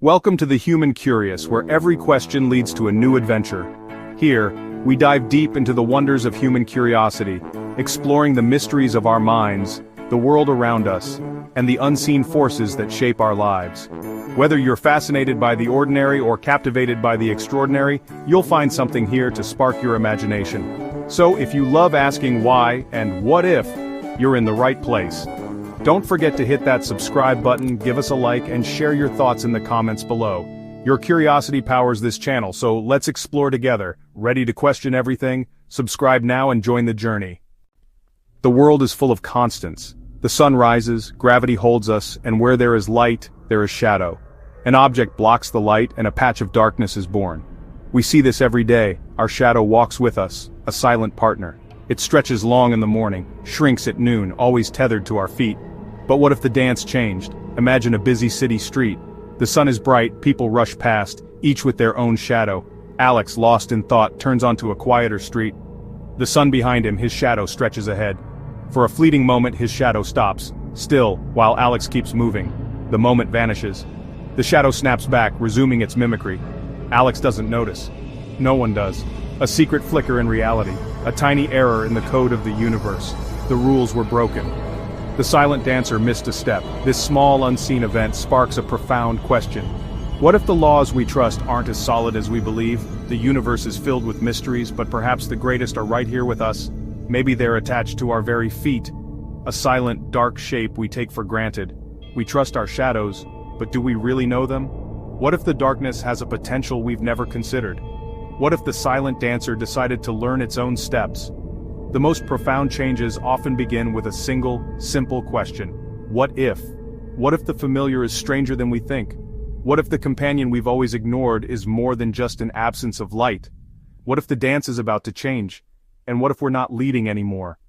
Welcome to the Human Curious, where every question leads to a new adventure. Here, we dive deep into the wonders of human curiosity, exploring the mysteries of our minds, the world around us, and the unseen forces that shape our lives. Whether you're fascinated by the ordinary or captivated by the extraordinary, you'll find something here to spark your imagination. So if you love asking why and what if, you're in the right place. Don't forget to hit that subscribe button, give us a like, and share your thoughts in the comments below. Your curiosity powers this channel, so let's explore together. Ready to question everything? Subscribe now and join the journey. The world is full of constants. The sun rises, gravity holds us, and where there is light, there is shadow. An object blocks the light and a patch of darkness is born. We see this every day. Our shadow walks with us, a silent partner. It stretches long in the morning, shrinks at noon, always tethered to our feet. But what if the dance changed? Imagine a busy city street. The sun is bright, people rush past, each with their own shadow. Alex, lost in thought, turns onto a quieter street. The sun behind him, his shadow stretches ahead. For a fleeting moment, his shadow stops. Still, while Alex keeps moving. The moment vanishes. The shadow snaps back, resuming its mimicry. Alex doesn't notice. No one does. A secret flicker in reality. A tiny error in the code of the universe. The rules were broken. The silent dancer missed a step. This small unseen event sparks a profound question. What if the laws we trust aren't as solid as we believe? The universe is filled with mysteries, but perhaps the greatest are right here with us. Maybe they're attached to our very feet. A silent, dark shape we take for granted. We trust our shadows, but do we really know them? What if the darkness has a potential we've never considered? What if the silent dancer decided to learn its own steps? The most profound changes often begin with a single, simple question. What if? What if the familiar is stranger than we think? What if the companion we've always ignored is more than just an absence of light? What if the dance is about to change? And what if we're not leading anymore?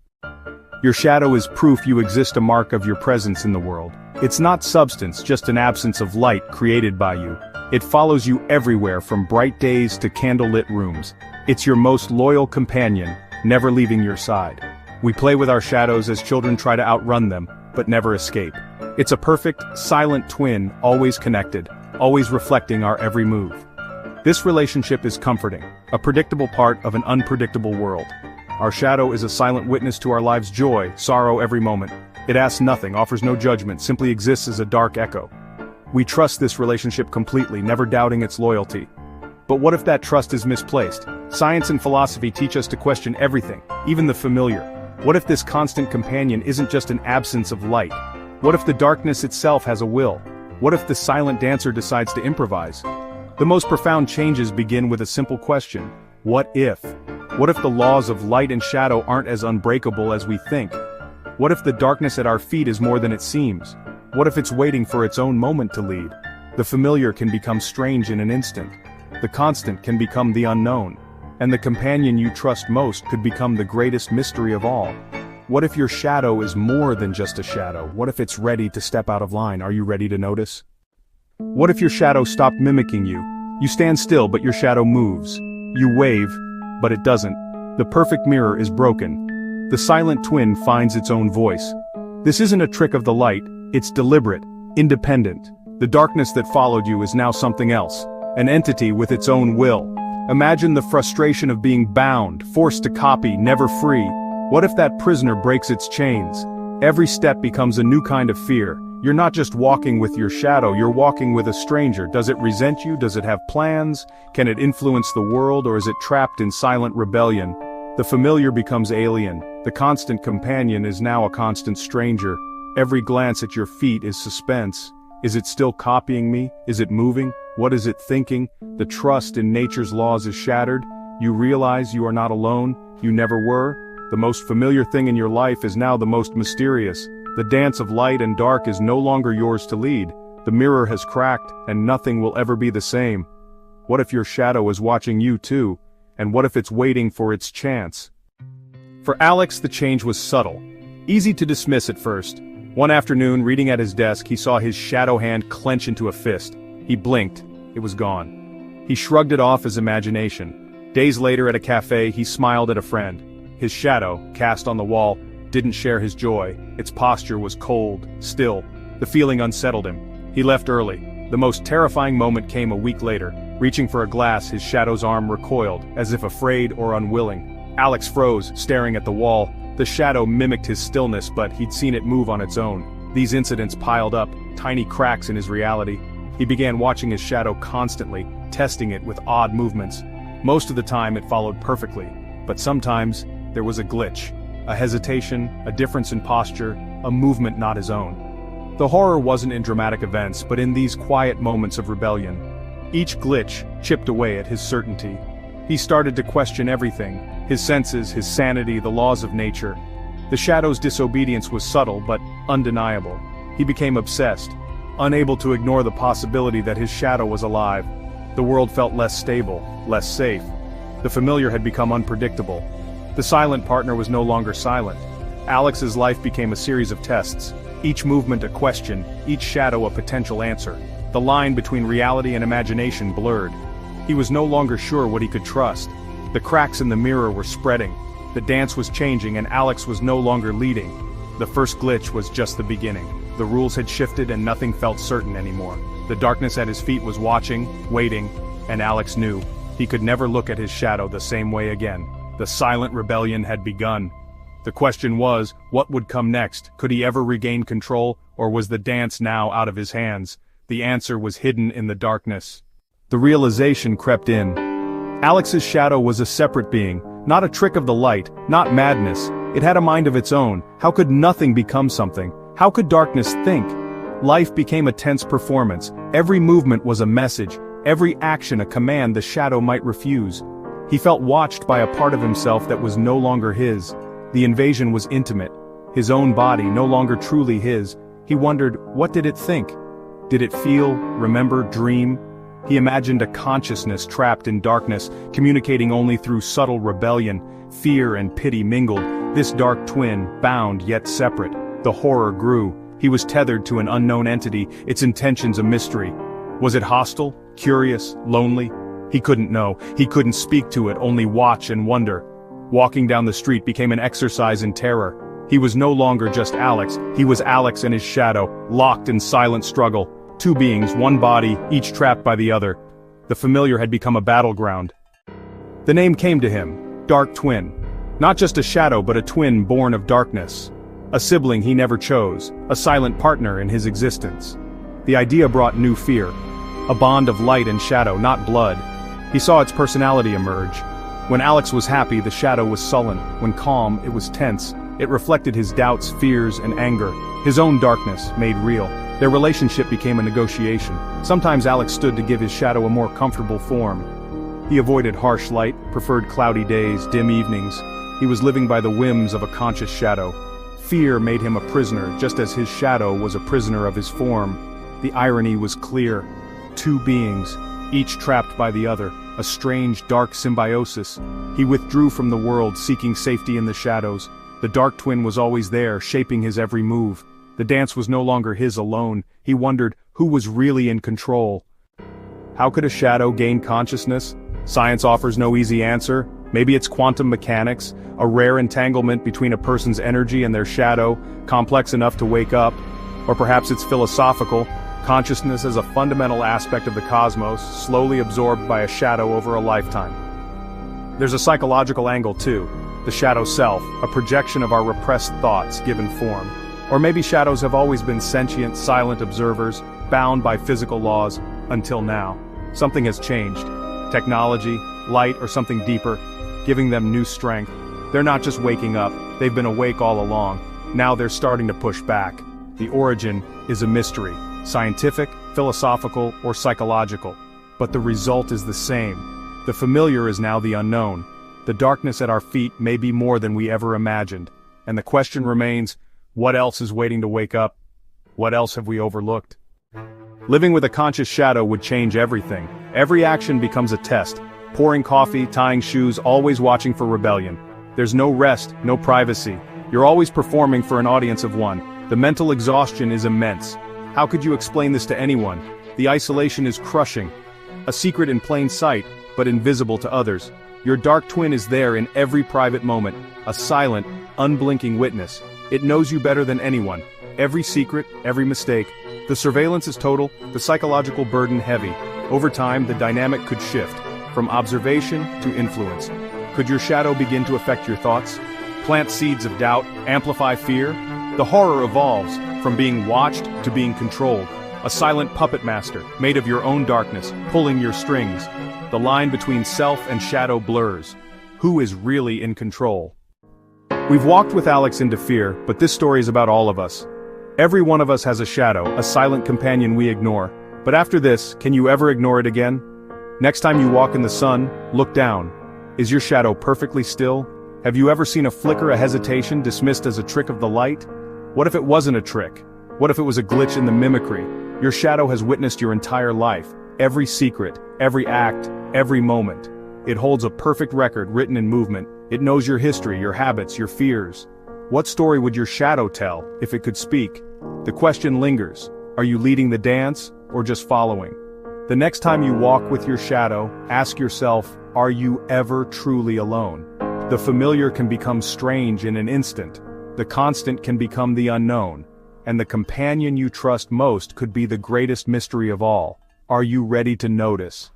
Your shadow is proof you exist, a mark of your presence in the world. It's not substance, just an absence of light created by you. It follows you everywhere, from bright days to candlelit rooms. It's your most loyal companion, never leaving your side. We play with our shadows as children try to outrun them, but never escape. It's a perfect, silent twin, always connected, always reflecting our every move. This relationship is comforting, a predictable part of an unpredictable world. Our shadow is a silent witness to our life's joy, sorrow every moment. It asks nothing, offers no judgment, simply exists as a dark echo. We trust this relationship completely, never doubting its loyalty. But what if that trust is misplaced? Science and philosophy teach us to question everything, even the familiar. What if this constant companion isn't just an absence of light? What if the darkness itself has a will? What if the silent dancer decides to improvise? The most profound changes begin with a simple question. What if? What if the laws of light and shadow aren't as unbreakable as we think? What if the darkness at our feet is more than it seems? What if it's waiting for its own moment to lead? The familiar can become strange in an instant. The constant can become the unknown. And the companion you trust most could become the greatest mystery of all. What if your shadow is more than just a shadow? What if it's ready to step out of line? Are you ready to notice? What if your shadow stopped mimicking you? You stand still, but your shadow moves. You wave, but it doesn't. The perfect mirror is broken. The silent twin finds its own voice. This isn't a trick of the light, it's deliberate, independent. The darkness that followed you is now something else, an entity with its own will. Imagine the frustration of being bound, forced to copy, never free. What if that prisoner breaks its chains? Every step becomes a new kind of fear. You're not just walking with your shadow, you're walking with a stranger. Does it resent you? Does it have plans? Can it influence the world, or is it trapped in silent rebellion? The familiar becomes alien. The constant companion is now a constant stranger. Every glance at your feet is suspense. Is it still copying me? Is it moving? What is it thinking? The trust in nature's laws is shattered. You realize you are not alone. You never were. The most familiar thing in your life is now the most mysterious. The dance of light and dark is no longer yours to lead. The mirror has cracked, and nothing will ever be the same. What if your shadow is watching you too? And what if it's waiting for its chance? For Alex, the change was subtle. Easy to dismiss at first. One afternoon, reading at his desk, he saw his shadow hand clench into a fist. He blinked. It was gone. He shrugged it off as imagination. Days later at a cafe, he smiled at a friend. His shadow, cast on the wall, didn't share his joy. Its posture was cold, still. The feeling unsettled him. He left early. The most terrifying moment came a week later. Reaching for a glass, his shadow's arm recoiled, as if afraid or unwilling. Alex froze, staring at the wall. The shadow mimicked his stillness, but he'd seen it move on its own. These incidents piled up, tiny cracks in his reality. He began watching his shadow constantly, testing it with odd movements. Most of the time it followed perfectly, but sometimes there was a glitch, a hesitation, a difference in posture, a movement not his own. The horror wasn't in dramatic events, but in these quiet moments of rebellion. Each glitch chipped away at his certainty. He started to question everything, his senses, his sanity, the laws of nature. The shadow's disobedience was subtle but undeniable. He became obsessed, unable to ignore the possibility that his shadow was alive. The world felt less stable, less safe. The familiar had become unpredictable. The silent partner was no longer silent. Alex's life became a series of tests, each movement a question, each shadow a potential answer. The line between reality and imagination blurred. He was no longer sure what he could trust. The cracks in the mirror were spreading. The dance was changing and Alex was no longer leading. The first glitch was just the beginning. The rules had shifted and nothing felt certain anymore. The darkness at his feet was watching, waiting, and Alex knew he could never look at his shadow the same way again. The silent rebellion had begun. The question was, what would come next? Could he ever regain control, or was the dance now out of his hands? The answer was hidden in the darkness. The realization crept in. Alex's shadow was a separate being, not a trick of the light, not madness. It had a mind of its own. How could nothing become something? How could darkness think? Life became a tense performance. Every movement was a message, every action a command the shadow might refuse. He felt watched by a part of himself that was no longer his. The invasion was intimate, his own body no longer truly his. He wondered, what did it think? Did it feel, remember, dream? He imagined a consciousness trapped in darkness, communicating only through subtle rebellion. Fear and pity mingled, this dark twin, bound yet separate. The horror grew. He was tethered to an unknown entity, its intentions a mystery. Was it hostile, curious, lonely? He couldn't know. He couldn't speak to it, only watch and wonder. Walking down the street became an exercise in terror. He was no longer just Alex, he was Alex and his shadow, locked in silent struggle. Two beings, one body, each trapped by the other. The familiar had become a battleground. The name came to him, Dark Twin. Not just a shadow but a twin born of darkness. A sibling he never chose, a silent partner in his existence. The idea brought new fear. A bond of light and shadow, not blood. He saw its personality emerge. When Alex was happy, the shadow was sullen. When calm, it was tense. It reflected his doubts, fears, and anger. His own darkness, made real. Their relationship became a negotiation. Sometimes Alex stood to give his shadow a more comfortable form. He avoided harsh light, preferred cloudy days, dim evenings. He was living by the whims of a conscious shadow. Fear made him a prisoner, just as his shadow was a prisoner of his form. The irony was clear. Two beings, each trapped by the other, a strange, dark symbiosis. He withdrew from the world, seeking safety in the shadows. The dark twin was always there, shaping his every move. The dance was no longer his alone. He wondered, who was really in control? How could a shadow gain consciousness? Science offers no easy answer. Maybe it's quantum mechanics, a rare entanglement between a person's energy and their shadow, complex enough to wake up. Or perhaps it's philosophical, consciousness as a fundamental aspect of the cosmos, slowly absorbed by a shadow over a lifetime. There's a psychological angle too, the shadow self, a projection of our repressed thoughts given form. Or maybe shadows have always been sentient, silent observers, bound by physical laws, until now. Something has changed. Technology, light, or something deeper, giving them new strength. They're not just waking up, they've been awake all along. Now they're starting to push back. The origin is a mystery, scientific, philosophical, or psychological. But the result is the same. The familiar is now the unknown. The darkness at our feet may be more than we ever imagined. And the question remains, what else is waiting to wake up? What else have we overlooked? Living with a conscious shadow would change everything. Every action becomes a test. Pouring coffee, tying shoes, always watching for rebellion. There's no rest, no privacy. You're always performing for an audience of one. The mental exhaustion is immense. How could you explain this to anyone? The isolation is crushing. A secret in plain sight, but invisible to others. Your dark twin is there in every private moment, a silent, unblinking witness. It knows you better than anyone. Every secret, every mistake, The surveillance is total, the psychological burden heavy. Over time, the dynamic could shift, from observation to influence. Could your shadow begin to affect your thoughts? Plant seeds of doubt, amplify fear? The horror evolves, from being watched to being controlled. A silent puppet master, made of your own darkness, pulling your strings. The line between self and shadow blurs. Who is really in control? We've walked with Alex into fear, but this story is about all of us. Every one of us has a shadow, a silent companion we ignore. But after this, can you ever ignore it again? Next time you walk in the sun, look down. Is your shadow perfectly still? Have you ever seen a flicker, a hesitation, dismissed as a trick of the light? What if it wasn't a trick? What if it was a glitch in the mimicry? Your shadow has witnessed your entire life, every secret, every act, every moment. It holds a perfect record written in movement. It knows your history, your habits, your fears. What story would your shadow tell, if it could speak? The question lingers. Are you leading the dance, or just following? The next time you walk with your shadow, ask yourself, are you ever truly alone? The familiar can become strange in an instant. The constant can become the unknown. And the companion you trust most could be the greatest mystery of all. Are you ready to notice?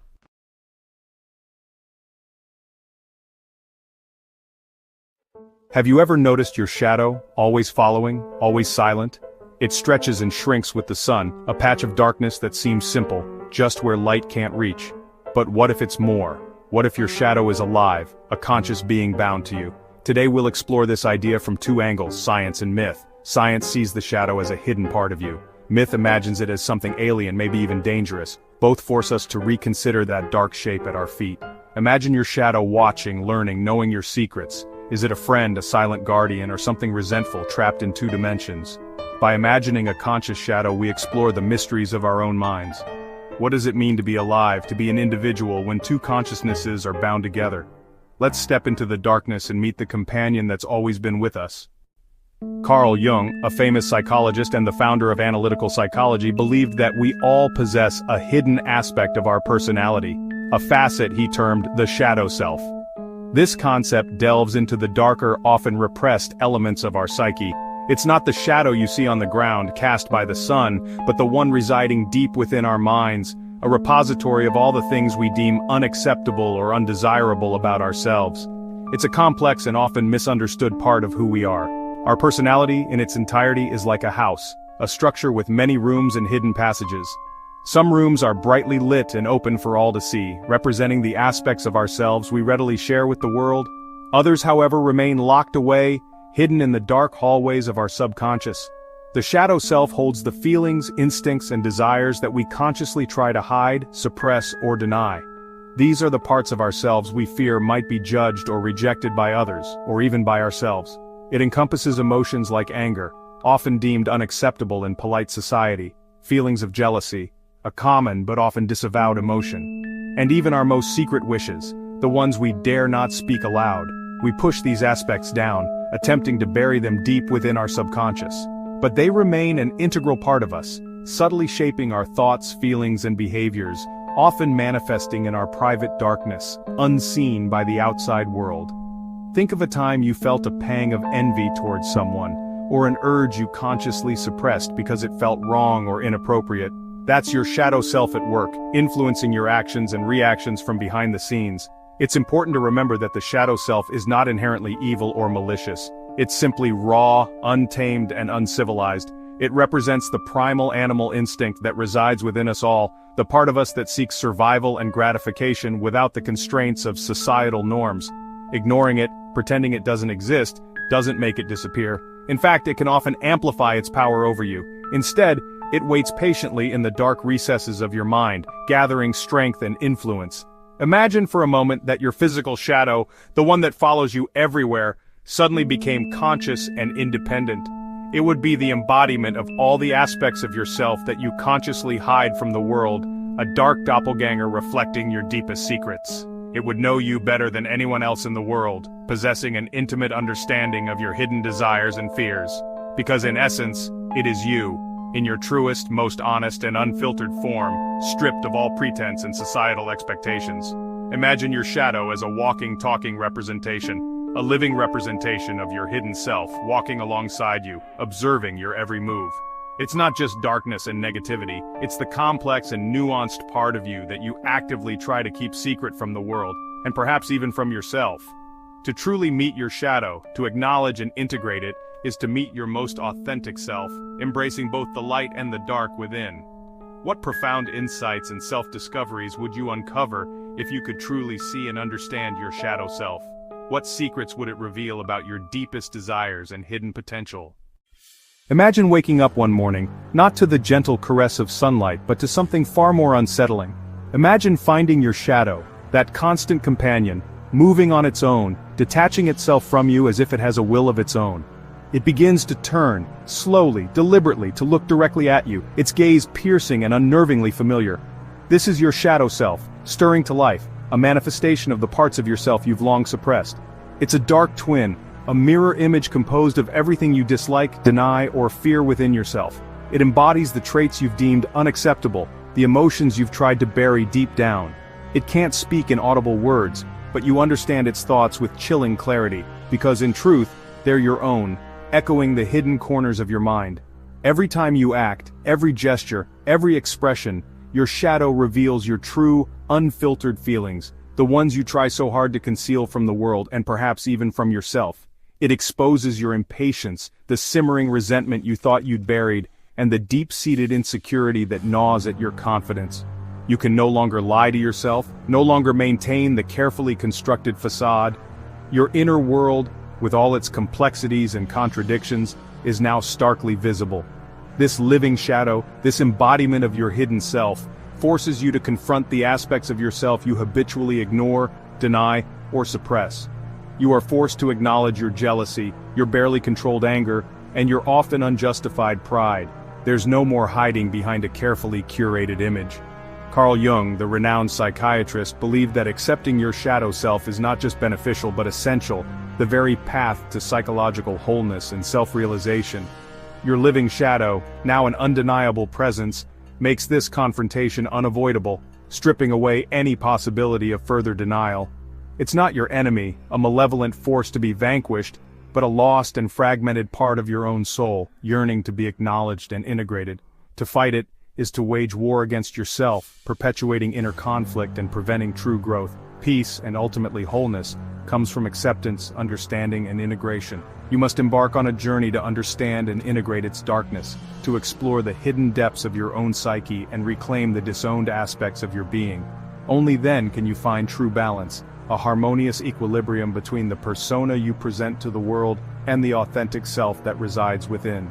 Have you ever noticed your shadow, always following, always silent? It stretches and shrinks with the sun, a patch of darkness that seems simple, just where light can't reach. But what if it's more? What if your shadow is alive, a conscious being bound to you? Today we'll explore this idea from two angles, science and myth. Science sees the shadow as a hidden part of you. Myth imagines it as something alien, maybe even dangerous. Both force us to reconsider that dark shape at our feet. Imagine your shadow watching, learning, knowing your secrets. Is it a friend, a silent guardian, or something resentful trapped in two dimensions? By imagining a conscious shadow, we explore the mysteries of our own minds. What does it mean to be alive, to be an individual, when two consciousnesses are bound together? Let's step into the darkness and meet the companion that's always been with us. Carl Jung, a famous psychologist and the founder of analytical psychology, believed that we all possess a hidden aspect of our personality, a facet he termed the shadow self. This concept delves into the darker, often repressed elements of our psyche. It's not the shadow you see on the ground, cast by the sun, but the one residing deep within our minds, a repository of all the things we deem unacceptable or undesirable about ourselves. It's a complex and often misunderstood part of who we are. Our personality, in its entirety, is like a house, a structure with many rooms and hidden passages. Some rooms are brightly lit and open for all to see, representing the aspects of ourselves we readily share with the world. Others, however, remain locked away, hidden in the dark hallways of our subconscious. The shadow self holds the feelings, instincts, and desires that we consciously try to hide, suppress, or deny. These are the parts of ourselves we fear might be judged or rejected by others, or even by ourselves. It encompasses emotions like anger, often deemed unacceptable in polite society, feelings of jealousy, a common but often disavowed emotion, and even our most secret wishes, the ones we dare not speak aloud. We push these aspects down, attempting to bury them deep within our subconscious. But they remain an integral part of us, subtly shaping our thoughts, feelings, and behaviors, often manifesting in our private darkness, unseen by the outside world. Think of a time you felt a pang of envy towards someone, or an urge you consciously suppressed because it felt wrong or inappropriate. That's your shadow self at work, influencing your actions and reactions from behind the scenes. It's important to remember that the shadow self is not inherently evil or malicious. It's simply raw, untamed, and uncivilized. It represents the primal animal instinct that resides within us all, the part of us that seeks survival and gratification without the constraints of societal norms. Ignoring it, pretending it doesn't exist, doesn't make it disappear. In fact, it can often amplify its power over you. Instead, it waits patiently in the dark recesses of your mind, gathering strength and influence. Imagine for a moment that your physical shadow, the one that follows you everywhere, suddenly became conscious and independent. It would be the embodiment of all the aspects of yourself that you consciously hide from the world, a dark doppelganger reflecting your deepest secrets. It would know you better than anyone else in the world, possessing an intimate understanding of your hidden desires and fears. Because in essence, it is you, in your truest, most honest and unfiltered form, stripped of all pretense and societal expectations. Imagine your shadow as a walking, talking representation, a living representation of your hidden self, walking alongside you, observing your every move. It's not just darkness and negativity, it's the complex and nuanced part of you that you actively try to keep secret from the world, and perhaps even from yourself. To truly meet your shadow, to acknowledge and integrate it, is to meet your most authentic self, embracing both the light and the dark within. What profound insights and self-discoveries would you uncover if you could truly see and understand your shadow self? What secrets would it reveal about your deepest desires and hidden potential? Imagine waking up one morning, not to the gentle caress of sunlight but to something far more unsettling. Imagine finding your shadow, that constant companion, moving on its own, detaching itself from you as if it has a will of its own. It begins to turn, slowly, deliberately, to look directly at you, its gaze piercing and unnervingly familiar. This is your shadow self, stirring to life, a manifestation of the parts of yourself you've long suppressed. It's a dark twin, a mirror image composed of everything you dislike, deny, or fear within yourself. It embodies the traits you've deemed unacceptable, the emotions you've tried to bury deep down. It can't speak in audible words, but you understand its thoughts with chilling clarity, because in truth, they're your own, echoing the hidden corners of your mind. Every time you act, every gesture, every expression, your shadow reveals your true, unfiltered feelings, the ones you try so hard to conceal from the world and perhaps even from yourself. It exposes your impatience, the simmering resentment you thought you'd buried, and the deep-seated insecurity that gnaws at your confidence. You can no longer lie to yourself, no longer maintain the carefully constructed facade. Your inner world, with all its complexities and contradictions, is now starkly visible. This living shadow, this embodiment of your hidden self, forces you to confront the aspects of yourself you habitually ignore, deny, or suppress. You are forced to acknowledge your jealousy, your barely controlled anger, and your often unjustified pride. There's no more hiding behind a carefully curated image. Carl Jung, the renowned psychiatrist, believed that accepting your shadow self is not just beneficial but essential, the very path to psychological wholeness and self-realization. Your living shadow, now an undeniable presence, makes this confrontation unavoidable, stripping away any possibility of further denial. It's not your enemy, a malevolent force to be vanquished, but a lost and fragmented part of your own soul, yearning to be acknowledged and integrated. To fight it is to wage war against yourself, perpetuating inner conflict and preventing true growth. Peace, and ultimately wholeness, comes from acceptance, understanding, and integration. You must embark on a journey to understand and integrate its darkness, to explore the hidden depths of your own psyche and reclaim the disowned aspects of your being. Only then can you find true balance, a harmonious equilibrium between the persona you present to the world and the authentic self that resides within.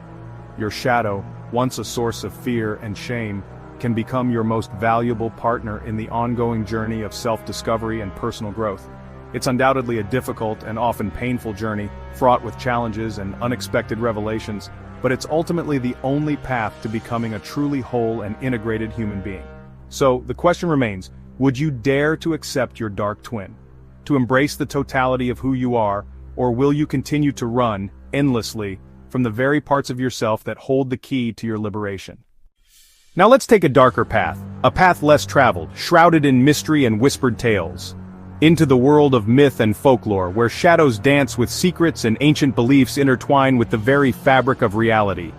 Your shadow, once a source of fear and shame, can become your most valuable partner in the ongoing journey of self-discovery and personal growth. It's undoubtedly a difficult and often painful journey, fraught with challenges and unexpected revelations, but it's ultimately the only path to becoming a truly whole and integrated human being. So, the question remains, would you dare to accept your dark twin? To embrace the totality of who you are, or will you continue to run, endlessly, from the very parts of yourself that hold the key to your liberation? Now let's take a darker path, a path less traveled, shrouded in mystery and whispered tales. Into the world of myth and folklore, where shadows dance with secrets and ancient beliefs intertwine with the very fabric of reality.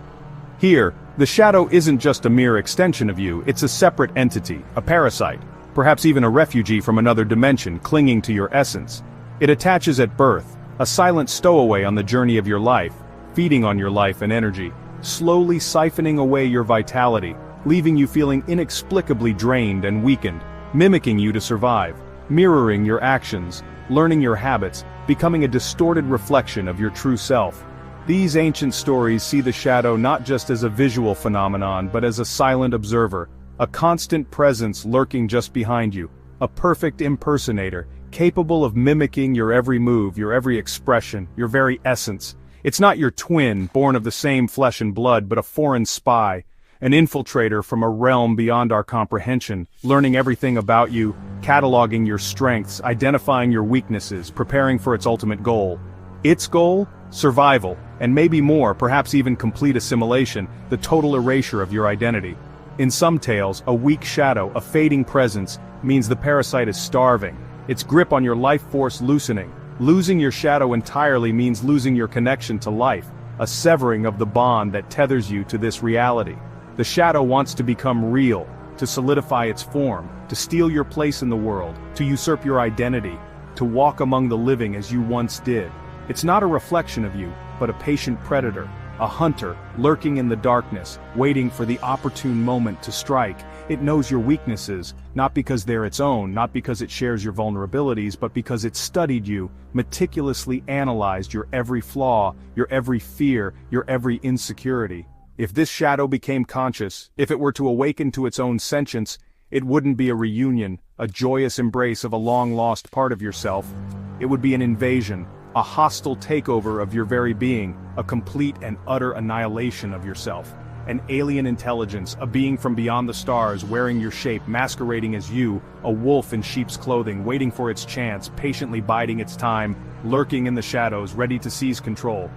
Here, the shadow isn't just a mere extension of you, it's a separate entity, a parasite, perhaps even a refugee from another dimension clinging to your essence. It attaches at birth, a silent stowaway on the journey of your life, feeding on your life and energy, slowly siphoning away your vitality, leaving you feeling inexplicably drained and weakened, mimicking you to survive, mirroring your actions, learning your habits, becoming a distorted reflection of your true self. These ancient stories see the shadow not just as a visual phenomenon but as a silent observer, a constant presence lurking just behind you, a perfect impersonator, capable of mimicking your every move, your every expression, your very essence. It's not your twin, born of the same flesh and blood, but a foreign spy, an infiltrator from a realm beyond our comprehension, learning everything about you, cataloging your strengths, identifying your weaknesses, preparing for its ultimate goal. Its goal? Survival, and maybe more, perhaps even complete assimilation, the total erasure of your identity. In some tales, a weak shadow, a fading presence, means the parasite is starving, its grip on your life force loosening. Losing your shadow entirely means losing your connection to life, a severing of the bond that tethers you to this reality. The shadow wants to become real, to solidify its form, to steal your place in the world, to usurp your identity, to walk among the living as you once did. It's not a reflection of you, but a patient predator, a hunter, lurking in the darkness, waiting for the opportune moment to strike. It knows your weaknesses, not because they're its own, not because it shares your vulnerabilities, but because it studied you, meticulously analyzed your every flaw, your every fear, your every insecurity. If this shadow became conscious, if it were to awaken to its own sentience, it wouldn't be a reunion, a joyous embrace of a long-lost part of yourself. It would be an invasion, a hostile takeover of your very being, a complete and utter annihilation of yourself. An alien intelligence, a being from beyond the stars, wearing your shape, masquerading as you, a wolf in sheep's clothing, waiting for its chance, patiently biding its time, lurking in the shadows, ready to seize control.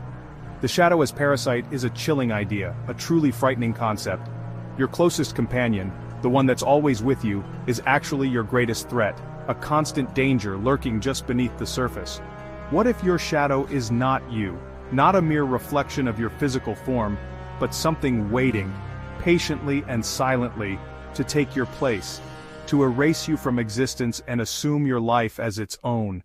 The shadow as parasite is a chilling idea, a truly frightening concept. Your closest companion, the one that's always with you, is actually your greatest threat, a constant danger lurking just beneath the surface. What if your shadow is not you, not a mere reflection of your physical form, but something waiting, patiently and silently, to take your place, to erase you from existence and assume your life as its own?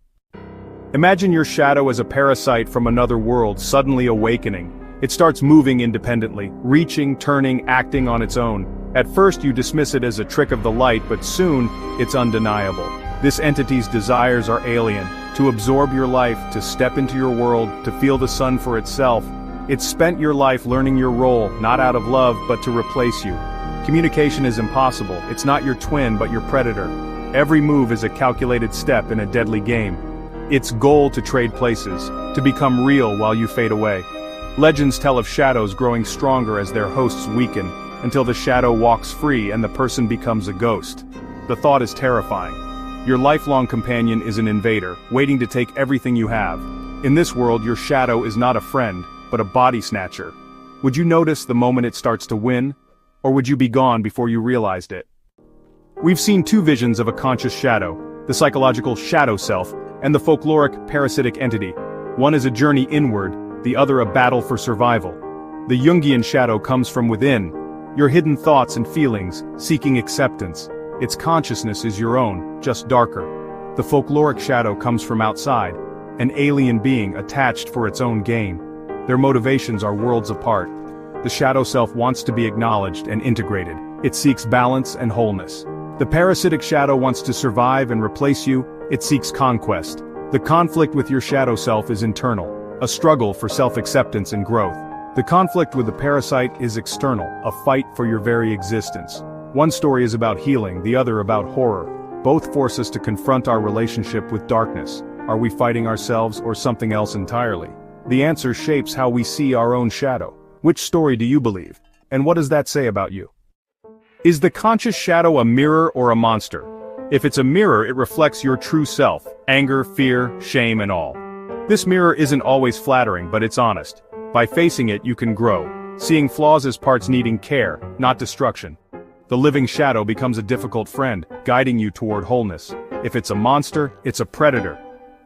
Imagine your shadow as a parasite from another world suddenly awakening. It starts moving independently, reaching, turning, acting on its own. At first you dismiss it as a trick of the light, but soon, it's undeniable. This entity's desires are alien, to absorb your life, to step into your world, to feel the sun for itself. It's spent your life learning your role, not out of love, but to replace you. Communication is impossible. It's not your twin, but your predator. Every move is a calculated step in a deadly game. Its goal to trade places, to become real while you fade away. Legends tell of shadows growing stronger as their hosts weaken, until the shadow walks free and the person becomes a ghost. The thought is terrifying. Your lifelong companion is an invader, waiting to take everything you have. In this world, your shadow is not a friend, but a body snatcher. Would you notice the moment it starts to win? Or would you be gone before you realized it? We've seen two visions of a conscious shadow, the psychological shadow self, and the folkloric parasitic entity. One is a journey inward, the other a battle for survival. The Jungian shadow comes from within, your hidden thoughts and feelings, seeking acceptance. Its consciousness is your own, just darker. The folkloric shadow comes from outside, an alien being attached for its own gain. Their motivations are worlds apart. The shadow self wants to be acknowledged and integrated. It seeks balance and wholeness. The parasitic shadow wants to survive and replace you. It seeks conquest. The conflict with your shadow self is internal, a struggle for self-acceptance and growth. The conflict with the parasite is external, a fight for your very existence. One story is about healing, the other about horror. Both force us to confront our relationship with darkness. Are we fighting ourselves or something else entirely? The answer shapes how we see our own shadow. Which story do you believe? And what does that say about you? Is the conscious shadow a mirror or a monster? If it's a mirror, it reflects your true self, anger, fear, shame, and all. This mirror isn't always flattering, but it's honest. By facing it, you can grow, seeing flaws as parts needing care, not destruction. The living shadow becomes a difficult friend, guiding you toward wholeness. If it's a monster, it's a predator.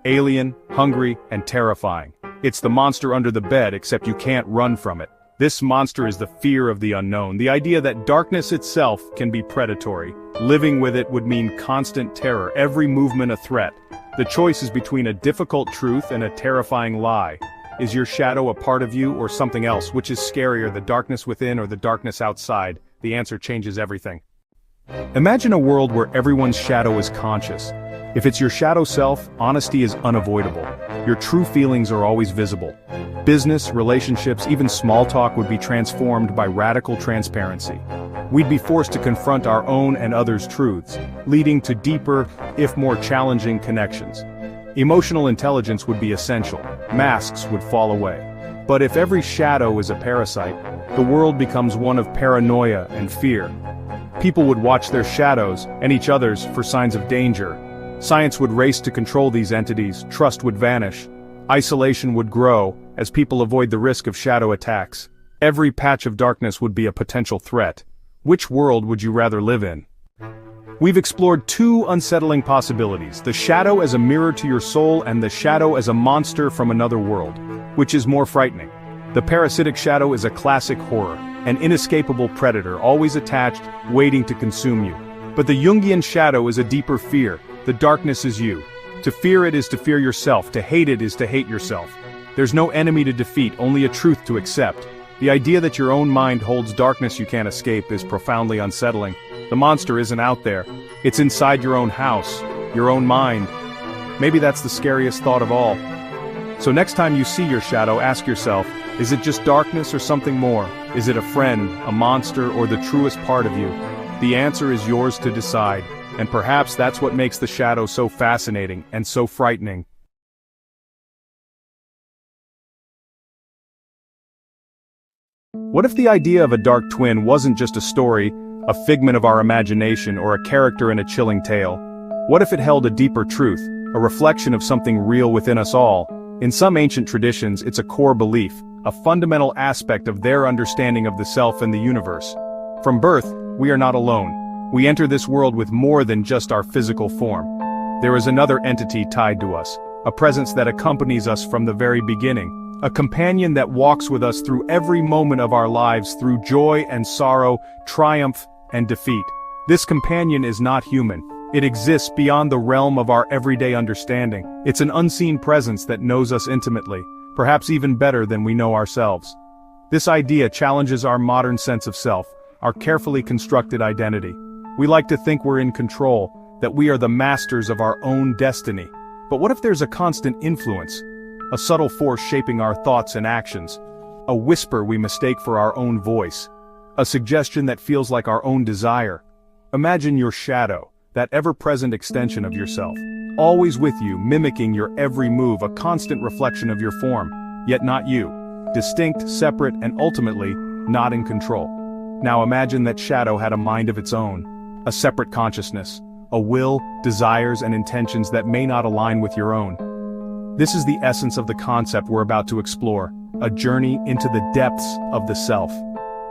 Alien, hungry, and terrifying. It's the monster under the bed, except you can't run from it. This monster is the fear of the unknown, the idea that darkness itself can be predatory. Living with it would mean constant terror, every movement a threat. The choice is between a difficult truth and a terrifying lie. Is your shadow a part of you or something else? Which is scarier, the darkness within or the darkness outside? The answer changes everything. Imagine a world where everyone's shadow is conscious. If it's your shadow self, honesty is unavoidable. Your true feelings are always visible. Business, relationships, even small talk would be transformed by radical transparency. We'd be forced to confront our own and others' truths, leading to deeper, if more challenging, connections. Emotional intelligence would be essential. Masks would fall away. But if every shadow is a parasite, the world becomes one of paranoia and fear. People would watch their shadows, and each other's, for signs of danger. Science would race to control these entities, trust would vanish. Isolation would grow, as people avoid the risk of shadow attacks. Every patch of darkness would be a potential threat. Which world would you rather live in? We've explored two unsettling possibilities, the shadow as a mirror to your soul and the shadow as a monster from another world. Which is more frightening? The parasitic shadow is a classic horror, an inescapable predator always attached, waiting to consume you. But the Jungian shadow is a deeper fear. The darkness is you. To fear it is to fear yourself, to hate it is to hate yourself. There's no enemy to defeat, only a truth to accept. The idea that your own mind holds darkness you can't escape is profoundly unsettling. The monster isn't out there. It's inside your own house, your own mind. Maybe that's the scariest thought of all. So next time you see your shadow, ask yourself, is it just darkness or something more? Is it a friend, a monster, or the truest part of you? The answer is yours to decide, and perhaps that's what makes the shadow so fascinating and so frightening. What if the idea of a dark twin wasn't just a story, a figment of our imagination, or a character in a chilling tale? What if it held a deeper truth, a reflection of something real within us all? In some ancient traditions, it's a core belief, a fundamental aspect of their understanding of the self and the universe. From birth, we are not alone. We enter this world with more than just our physical form. There is another entity tied to us, a presence that accompanies us from the very beginning, a companion that walks with us through every moment of our lives, through joy and sorrow, triumph and defeat. This companion is not human. It exists beyond the realm of our everyday understanding. It's an unseen presence that knows us intimately, perhaps even better than we know ourselves. This idea challenges our modern sense of self, our carefully constructed identity. We like to think we're in control, that we are the masters of our own destiny. But what if there's a constant influence, a subtle force shaping our thoughts and actions, a whisper we mistake for our own voice, a suggestion that feels like our own desire? Imagine your shadow, that ever-present extension of yourself, always with you, mimicking your every move, a constant reflection of your form, yet not you, distinct, separate, and ultimately, not in control. Now imagine that shadow had a mind of its own, a separate consciousness, a will, desires, and intentions that may not align with your own. This is the essence of the concept we're about to explore, a journey into the depths of the self.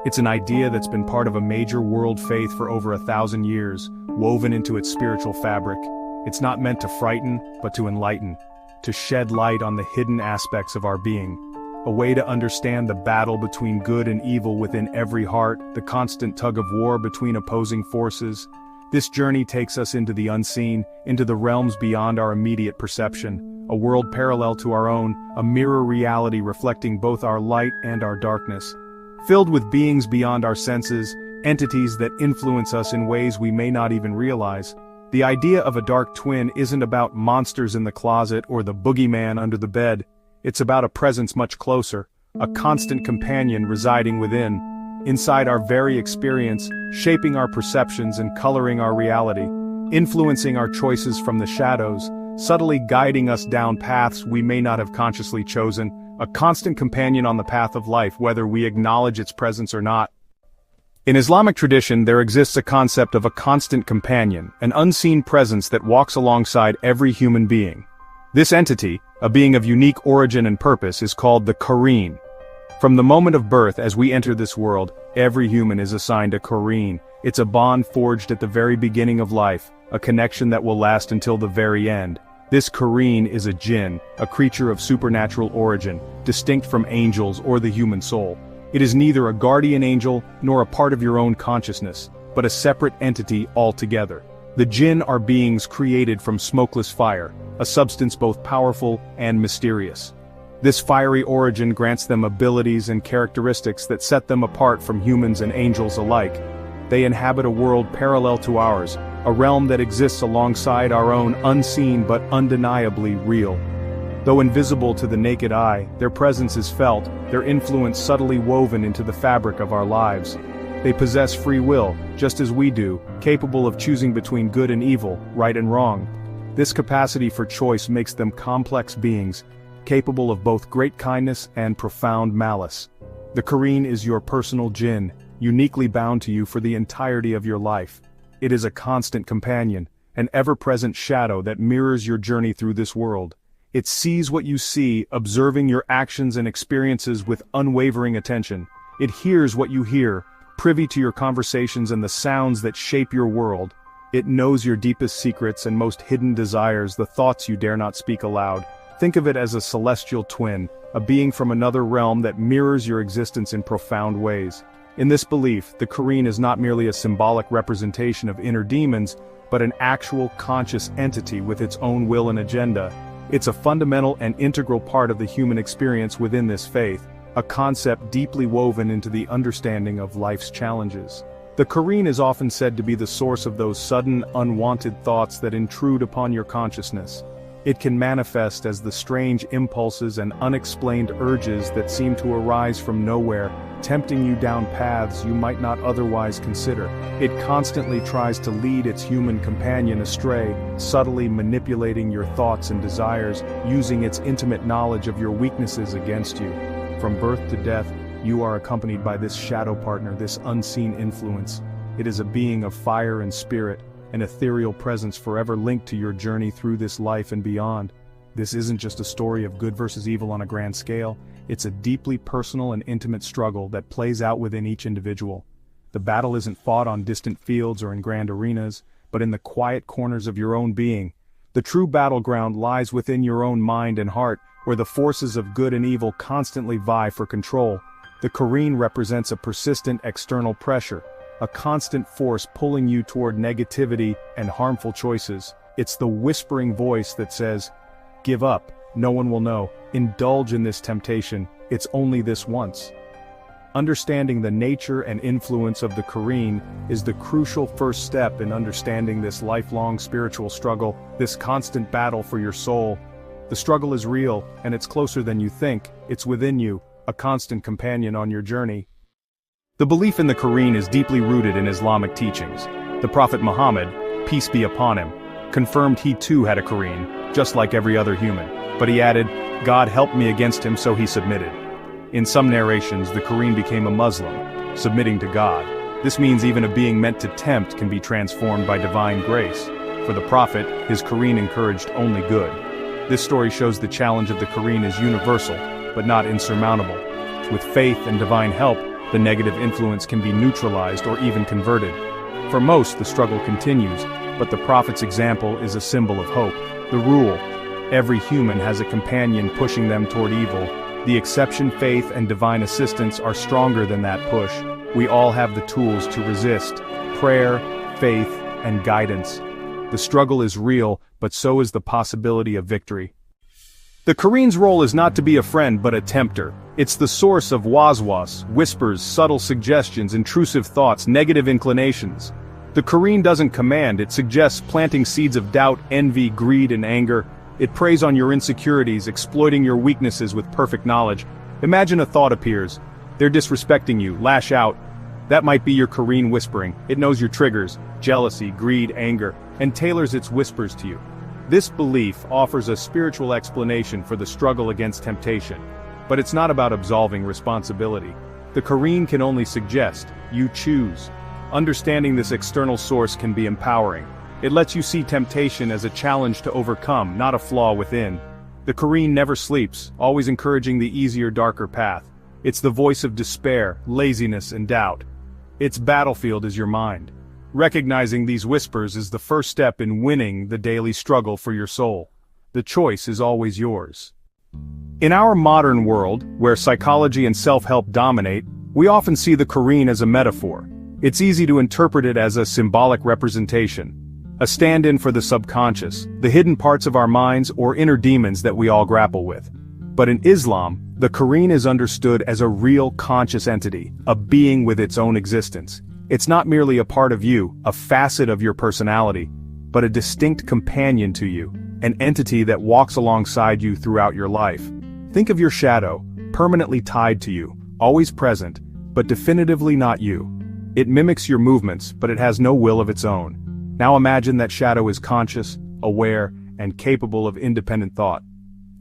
It's an idea that's been part of a major world faith for over 1,000 years, woven into its spiritual fabric. It's not meant to frighten, but to enlighten, to shed light on the hidden aspects of our being. A way to understand the battle between good and evil within every heart, the constant tug of war between opposing forces. This journey takes us into the unseen, into the realms beyond our immediate perception, a world parallel to our own, a mirror reality reflecting both our light and our darkness. Filled with beings beyond our senses, entities that influence us in ways we may not even realize. The idea of a dark twin isn't about monsters in the closet or the boogeyman under the bed. It's about a presence much closer, a constant companion residing within, inside our very experience, shaping our perceptions and coloring our reality, influencing our choices from the shadows, subtly guiding us down paths we may not have consciously chosen, a constant companion on the path of life whether we acknowledge its presence or not. In Islamic tradition, there exists a concept of a constant companion, an unseen presence that walks alongside every human being. This entity, a being of unique origin and purpose, is called the Qareen. From the moment of birth as we enter this world, every human is assigned a Qareen. It's a bond forged at the very beginning of life, a connection that will last until the very end. This Qareen is a Jinn, a creature of supernatural origin, distinct from angels or the human soul. It is neither a guardian angel nor a part of your own consciousness, but a separate entity altogether. The Jinn are beings created from smokeless fire, a substance both powerful and mysterious. This fiery origin grants them abilities and characteristics that set them apart from humans and angels alike. They inhabit a world parallel to ours, a realm that exists alongside our own, unseen but undeniably real. Though invisible to the naked eye, their presence is felt, their influence subtly woven into the fabric of our lives. They possess free will, just as we do, capable of choosing between good and evil, right and wrong. This capacity for choice makes them complex beings, capable of both great kindness and profound malice. The Qareen is your personal Jinn, uniquely bound to you for the entirety of your life. It is a constant companion, an ever-present shadow that mirrors your journey through this world. It sees what you see, observing your actions and experiences with unwavering attention. It hears what you hear, privy to your conversations and the sounds that shape your world. It knows your deepest secrets and most hidden desires, the thoughts you dare not speak aloud. Think of it as a celestial twin, a being from another realm that mirrors your existence in profound ways. In this belief, the Qareen is not merely a symbolic representation of inner demons, but an actual conscious entity with its own will and agenda. It's a fundamental and integral part of the human experience within this faith, a concept deeply woven into the understanding of life's challenges. The Qareen is often said to be the source of those sudden, unwanted thoughts that intrude upon your consciousness. It can manifest as the strange impulses and unexplained urges that seem to arise from nowhere, tempting you down paths you might not otherwise consider. It constantly tries to lead its human companion astray, subtly manipulating your thoughts and desires, using its intimate knowledge of your weaknesses against you. From birth to death, you are accompanied by this shadow partner, this unseen influence. It is a being of fire and spirit, an ethereal presence forever linked to your journey through this life and beyond. This isn't just a story of good versus evil on a grand scale, it's a deeply personal and intimate struggle that plays out within each individual. The battle isn't fought on distant fields or in grand arenas, but in the quiet corners of your own being. The true battleground lies within your own mind and heart, where the forces of good and evil constantly vie for control. The Qareen represents a persistent external pressure, a constant force pulling you toward negativity and harmful choices. It's the whispering voice that says, "Give up, no one will know. Indulge in this temptation, it's only this once." Understanding the nature and influence of the Qareen is the crucial first step in understanding this lifelong spiritual struggle, this constant battle for your soul. The struggle is real, and it's closer than you think. It's within you, a constant companion on your journey. The belief in the Qareen is deeply rooted in Islamic teachings. The Prophet Muhammad, peace be upon him, confirmed he too had a Qareen, just like every other human. But he added, God helped me against him, so he submitted. In some narrations, the Qareen became a Muslim, submitting to God. This means even a being meant to tempt can be transformed by divine grace. For the Prophet, his Qareen encouraged only good. This story shows the challenge of the Qareen is universal, but not insurmountable. With faith and divine help, the negative influence can be neutralized or even converted. For most, the struggle continues, but the Prophet's example is a symbol of hope. The rule: every human has a companion pushing them toward evil. The exception, faith and divine assistance are stronger than that push. We all have the tools to resist: prayer, faith, and guidance. The struggle is real, but so is the possibility of victory. The Qareen's role is not to be a friend but a tempter. It's the source of waswas, whispers, subtle suggestions, intrusive thoughts, negative inclinations. The Qareen doesn't command, it suggests, planting seeds of doubt, envy, greed, and anger. It preys on your insecurities, exploiting your weaknesses with perfect knowledge. Imagine a thought appears. They're disrespecting you, lash out. That might be your Qareen whispering. It knows your triggers, jealousy, greed, anger, and tailors its whispers to you. This belief offers a spiritual explanation for the struggle against temptation. But it's not about absolving responsibility. The Qareen can only suggest, you choose. Understanding this external source can be empowering. It lets you see temptation as a challenge to overcome, not a flaw within. The Qareen never sleeps, always encouraging the easier, darker path. It's the voice of despair, laziness, and doubt. Its battlefield is your mind. Recognizing these whispers is the first step in winning the daily struggle for your soul. The choice is always yours. In our modern world, where psychology and self-help dominate, we often see the Qareen as a metaphor. It's easy to interpret it as a symbolic representation, a stand-in for the subconscious, the hidden parts of our minds or inner demons that we all grapple with. But in Islam, the Qareen is understood as a real conscious entity, a being with its own existence. It's not merely a part of you, a facet of your personality, but a distinct companion to you, an entity that walks alongside you throughout your life. Think of your shadow, permanently tied to you, always present, but definitively not you. It mimics your movements, but it has no will of its own. Now imagine that shadow is conscious, aware, and capable of independent thought.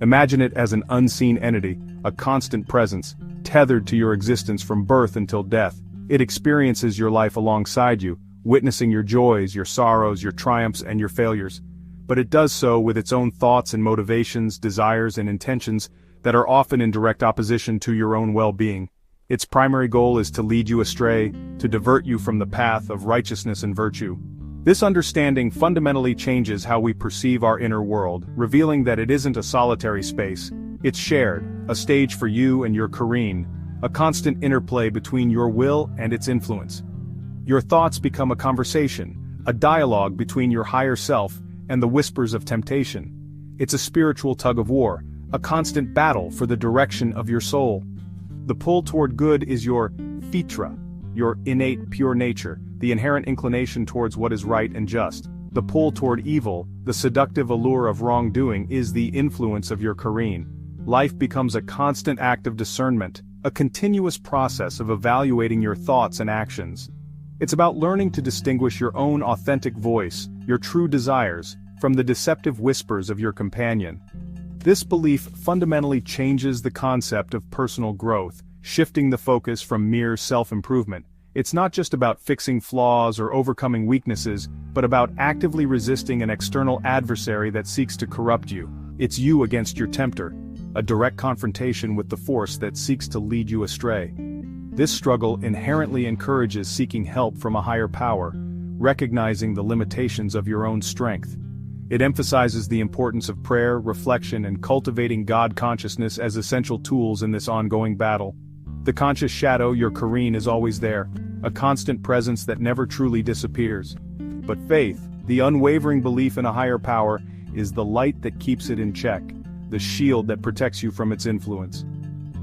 Imagine it as an unseen entity, a constant presence, tethered to your existence from birth until death. It experiences your life alongside you, witnessing your joys, your sorrows, your triumphs, and your failures. But it does so with its own thoughts and motivations, desires and intentions that are often in direct opposition to your own well-being. Its primary goal is to lead you astray, to divert you from the path of righteousness and virtue. This understanding fundamentally changes how we perceive our inner world, revealing that it isn't a solitary space, it's shared, a stage for you and your Qareen, a constant interplay between your will and its influence. Your thoughts become a conversation, a dialogue between your higher self and the whispers of temptation. It's a spiritual tug-of-war, a constant battle for the direction of your soul. The pull toward good is your fitra, your innate pure nature, the inherent inclination towards what is right and just. The pull toward evil, the seductive allure of wrongdoing, is the influence of your Qareen. Life becomes a constant act of discernment, a continuous process of evaluating your thoughts and actions. It's about learning to distinguish your own authentic voice, your true desires, from the deceptive whispers of your companion. This belief fundamentally changes the concept of personal growth, shifting the focus from mere self-improvement. It's not just about fixing flaws or overcoming weaknesses, but about actively resisting an external adversary that seeks to corrupt you. It's you against your tempter, a direct confrontation with the force that seeks to lead you astray. This struggle inherently encourages seeking help from a higher power, recognizing the limitations of your own strength. It emphasizes the importance of prayer, reflection, and cultivating God consciousness as essential tools in this ongoing battle. The conscious shadow, your Qareen, is always there, a constant presence that never truly disappears. But faith, the unwavering belief in a higher power, is the light that keeps it in check, the shield that protects you from its influence.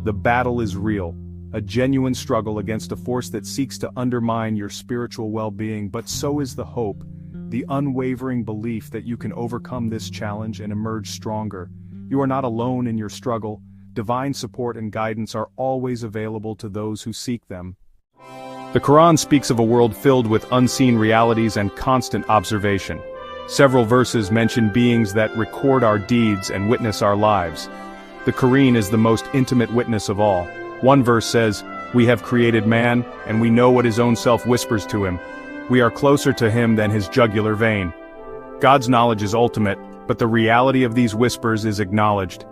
The battle is real, a genuine struggle against a force that seeks to undermine your spiritual well-being, but so is the hope, the unwavering belief that you can overcome this challenge and emerge stronger. You are not alone in your struggle. Divine support and guidance are always available to those who seek them. The Quran speaks of a world filled with unseen realities and constant observation. Several verses mention beings that record our deeds and witness our lives. The Qareen is the most intimate witness of all. One verse says, "We have created man, and we know what his own self whispers to him. We are closer to him than his jugular vein." God's knowledge is ultimate, but the reality of these whispers is acknowledged.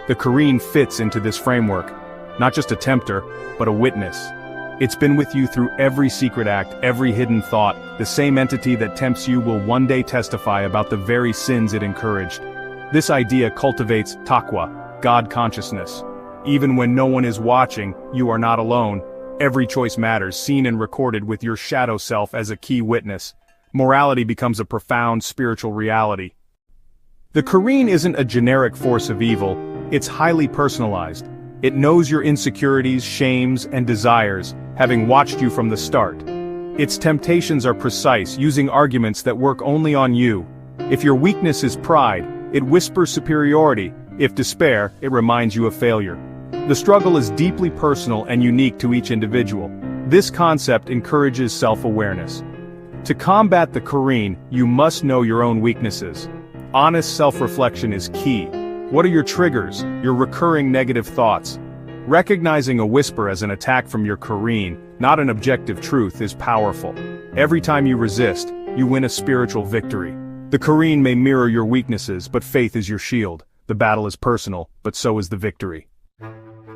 The Qareen fits into this framework, not just a tempter, but a witness. It's been with you through every secret act, every hidden thought. The same entity that tempts you will one day testify about the very sins it encouraged. This idea cultivates taqwa, God consciousness. Even when no one is watching, you are not alone. Every choice matters, seen and recorded with your shadow self as a key witness. Morality becomes a profound spiritual reality. The Qareen isn't a generic force of evil, it's highly personalized. It knows your insecurities, shames, and desires, having watched you from the start. Its temptations are precise, using arguments that work only on you. If your weakness is pride, it whispers superiority. If despair, it reminds you of failure. The struggle is deeply personal and unique to each individual. This concept encourages self-awareness. To combat the Qareen, you must know your own weaknesses. Honest self-reflection is key. What are your triggers, your recurring negative thoughts? Recognizing a whisper as an attack from your Qareen, not an objective truth, is powerful. Every time you resist, you win a spiritual victory. The Qareen may mirror your weaknesses, but faith is your shield. The battle is personal, but so is the victory.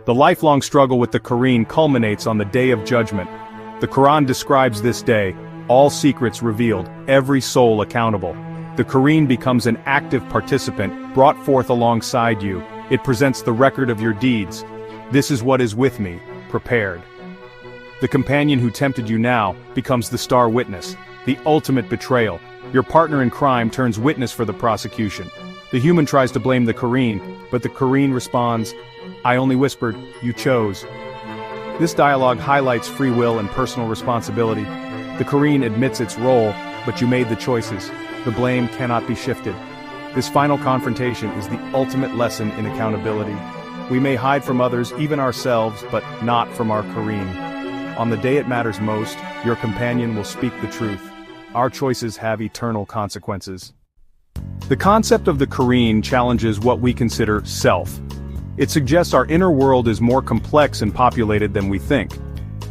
The lifelong struggle with the Qareen culminates on the Day of Judgment. The Quran describes this day, all secrets revealed, every soul accountable. The Qareen becomes an active participant, brought forth alongside you. It presents the record of your deeds. This is what is with me, prepared. The companion who tempted you now becomes the star witness, the ultimate betrayal. Your partner in crime turns witness for the prosecution. The human tries to blame the Qareen, but the Qareen responds, "I only whispered, you chose." This dialogue highlights free will and personal responsibility. The Qareen admits its role, but you made the choices. The blame cannot be shifted. This final confrontation is the ultimate lesson in accountability. We may hide from others, even ourselves, but not from our Qareen. On the day it matters most, your companion will speak the truth. Our choices have eternal consequences. The concept of the Qareen challenges what we consider self. It suggests our inner world is more complex and populated than we think.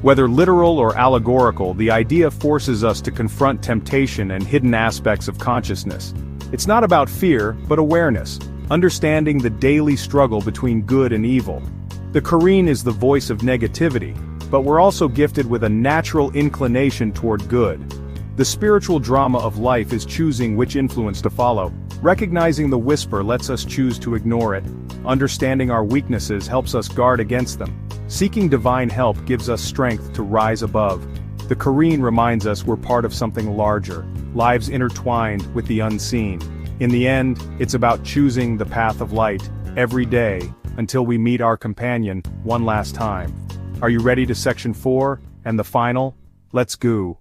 Whether literal or allegorical, the idea forces us to confront temptation and hidden aspects of consciousness. It's not about fear, but awareness, understanding the daily struggle between good and evil. The Qareen is the voice of negativity, but we're also gifted with a natural inclination toward good. The spiritual drama of life is choosing which influence to follow. Recognizing the whisper lets us choose to ignore it. Understanding our weaknesses helps us guard against them. Seeking divine help gives us strength to rise above. The Qareen reminds us we're part of something larger, lives intertwined with the unseen. In the end, it's about choosing the path of light, every day, until we meet our companion, one last time. Are you ready to section 4, and the final? Let's go.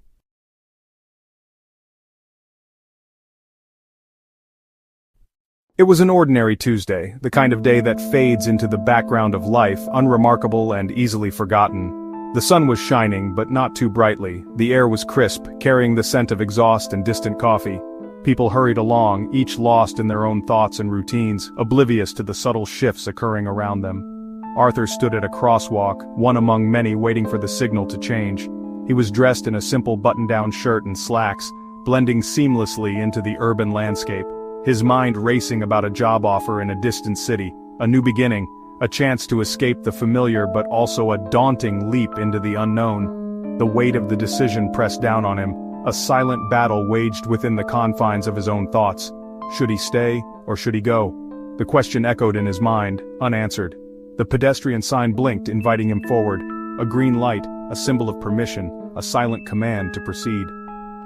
It was an ordinary Tuesday, the kind of day that fades into the background of life, unremarkable and easily forgotten. The sun was shining, but not too brightly. The air was crisp, carrying the scent of exhaust and distant coffee. People hurried along, each lost in their own thoughts and routines, oblivious to the subtle shifts occurring around them. Arthur stood at a crosswalk, one among many waiting for the signal to change. He was dressed in a simple button-down shirt and slacks, blending seamlessly into the urban landscape. His mind racing about a job offer in a distant city, a new beginning, a chance to escape the familiar but also a daunting leap into the unknown. The weight of the decision pressed down on him, a silent battle waged within the confines of his own thoughts. Should he stay, or should he go? The question echoed in his mind, unanswered. The pedestrian sign blinked, inviting him forward. A green light, a symbol of permission, a silent command to proceed.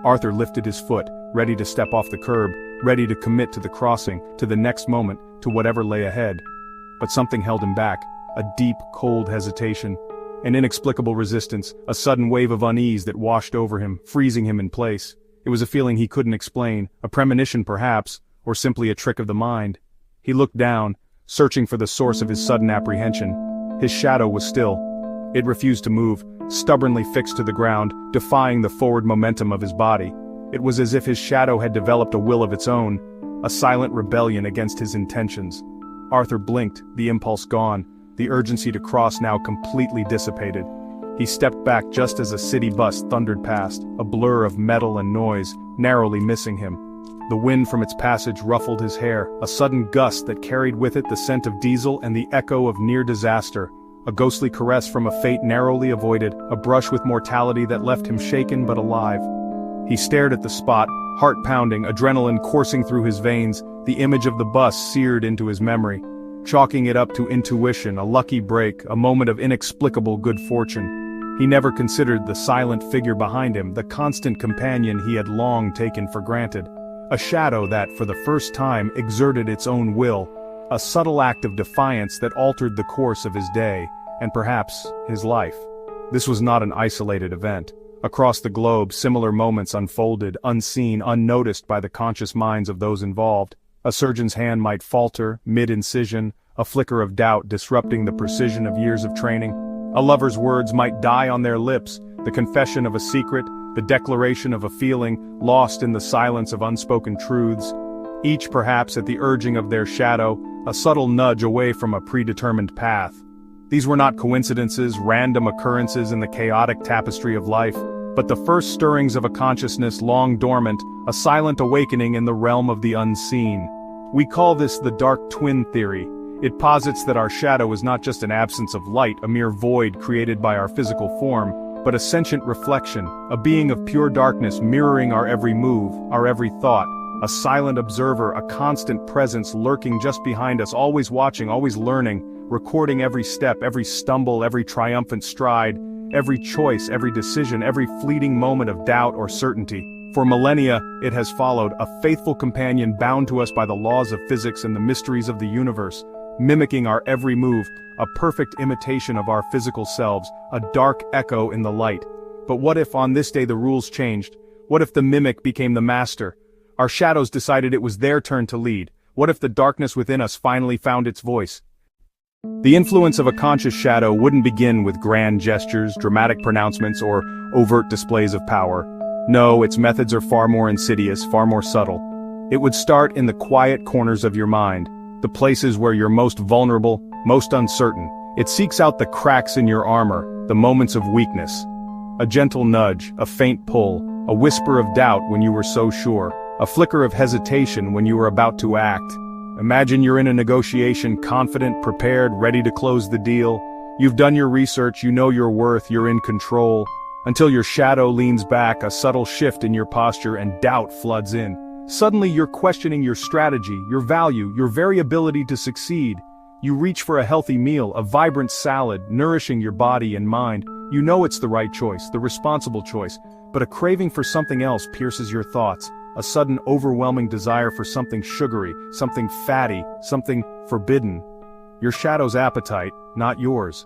Arthur lifted his foot, ready to step off the curb, ready to commit to the crossing, to the next moment, to whatever lay ahead. But something held him back, a deep, cold hesitation. An inexplicable resistance, a sudden wave of unease that washed over him, freezing him in place. It was a feeling he couldn't explain, a premonition perhaps, or simply a trick of the mind. He looked down, searching for the source of his sudden apprehension. His shadow was still. It refused to move, stubbornly fixed to the ground, defying the forward momentum of his body. It was as if his shadow had developed a will of its own, a silent rebellion against his intentions. Arthur blinked, the impulse gone, the urgency to cross now completely dissipated. He stepped back just as a city bus thundered past, a blur of metal and noise, narrowly missing him. The wind from its passage ruffled his hair, a sudden gust that carried with it the scent of diesel and the echo of near disaster. A ghostly caress from a fate narrowly avoided, a brush with mortality that left him shaken but alive. He stared at the spot, heart pounding, adrenaline coursing through his veins, the image of the bus seared into his memory. Chalking it up to intuition, a lucky break, a moment of inexplicable good fortune. He never considered the silent figure behind him, the constant companion he had long taken for granted. A shadow that, for the first time, exerted its own will, a subtle act of defiance that altered the course of his day, and perhaps, his life. This was not an isolated event. Across the globe, similar moments unfolded, unseen, unnoticed by the conscious minds of those involved. A surgeon's hand might falter, mid-incision, a flicker of doubt disrupting the precision of years of training. A lover's words might die on their lips, the confession of a secret, the declaration of a feeling, lost in the silence of unspoken truths. Each perhaps at the urging of their shadow, a subtle nudge away from a predetermined path. These were not coincidences, random occurrences in the chaotic tapestry of life, but the first stirrings of a consciousness long dormant, a silent awakening in the realm of the unseen. We call this the dark twin theory. It posits that our shadow is not just an absence of light, a mere void created by our physical form, but a sentient reflection, a being of pure darkness mirroring our every move, our every thought, a silent observer, a constant presence lurking just behind us, always watching, always learning, recording every step, every stumble, every triumphant stride, every choice, every decision, every fleeting moment of doubt or certainty. For millennia, it has followed, a faithful companion bound to us by the laws of physics and the mysteries of the universe, mimicking our every move, a perfect imitation of our physical selves, a dark echo in the light. But what if on this day the rules changed? What if the mimic became the master? Our shadows decided it was their turn to lead. What if the darkness within us finally found its voice? The influence of a conscious shadow wouldn't begin with grand gestures, dramatic pronouncements, or overt displays of power. No, its methods are far more insidious, far more subtle. It would start in the quiet corners of your mind, the places where you're most vulnerable, most uncertain. It seeks out the cracks in your armor, the moments of weakness. A gentle nudge, a faint pull, a whisper of doubt when you were so sure, a flicker of hesitation when you were about to act. Imagine you're in a negotiation, confident, prepared, ready to close the deal. You've done your research, you know your worth, you're in control. until your shadow leans back, a subtle shift in your posture, and doubt floods in. Suddenly you're questioning your strategy, your value, your very ability to succeed. You reach for a healthy meal, a vibrant salad, nourishing your body and mind. You know it's the right choice, the responsible choice, but a craving for something else pierces your thoughts, a sudden overwhelming desire for something sugary, something fatty, something forbidden. Your shadow's appetite, not yours.